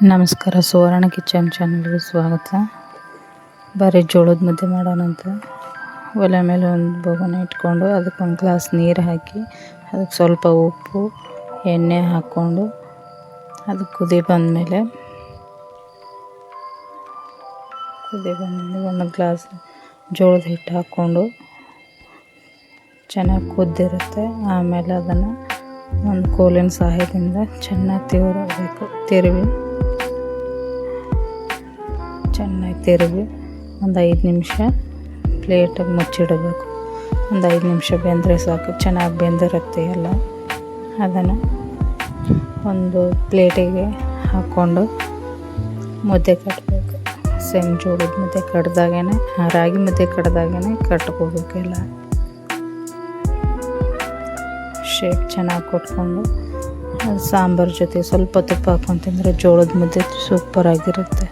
ನಮಸ್ಕಾರ, ಸುವರ್ಣ ಕಿಚನ್ ಚಾನಲ್ಗೆ ಸ್ವಾಗತ. ಬರೀ ಜೋಳದ ಮುದ್ದೆ ಮಾಡೋಣಂತ. ಒಲೆ ಮೇಲೆ ಒಂದು ಬೊಗಣೆ ಇಟ್ಕೊಂಡು ಅದಕ್ಕೊಂದು ಗ್ಲಾಸ್ ನೀರು ಹಾಕಿ ಅದಕ್ಕೆ ಸ್ವಲ್ಪ ಉಪ್ಪು ಎಣ್ಣೆ ಹಾಕ್ಕೊಂಡು ಅದು ಕುದಿ ಬಂದಮೇಲೆ ಒಂದು ಗ್ಲಾಸ್ ಜೋಳದ ಹಿಟ್ಟು ಹಾಕ್ಕೊಂಡು ಚೆನ್ನಾಗಿ ಕುದ್ದಿರುತ್ತೆ. ಆಮೇಲೆ ಅದನ್ನು ಒಂದು ಕೋಲಿನ ಸಹಾಯದಿಂದ ಚೆನ್ನಾಗಿ ತಿರುವಿ ಒಂದು 5 ನಿಮಿಷ ಪ್ಲೇಟಾಗಿ ಮುಚ್ಚಿಡಬೇಕು. ಒಂದು 5 ನಿಮಿಷ ಬೆಂದರೆ ಸಾಕು. ಚೆನ್ನಾಗಿ ಬೆಂದಿರುತ್ತೆ ಎಲ್ಲ. ಅದನ್ನು ಒಂದು ಪ್ಲೇಟಿಗೆ ಹಾಕ್ಕೊಂಡು ಮುದ್ದೆ ಕಟ್ಟಬೇಕು. ಸೇಮ್ ಜೋಳದ ಮುದ್ದೆ ಕಟ್ಟಿದಾಗೇ, ರಾಗಿ ಮುದ್ದೆ ಕಟ್ಟಿದಾಗೇ ಕಟ್ಕೋಬೇಕೆಲ್ಲ. ಶೇಪ್ ಚೆನ್ನಾಗಿ ಕೊಟ್ಕೊಂಡು ಅದು ಸಾಂಬಾರು ಜೊತೆ ಸ್ವಲ್ಪ ತುಪ್ಪ ಹಾಕ್ಕೊಂಡು ತಿಂದರೆ ಜೋಳದ ಮುದ್ದೆ ಸೂಪರಾಗಿರುತ್ತೆ.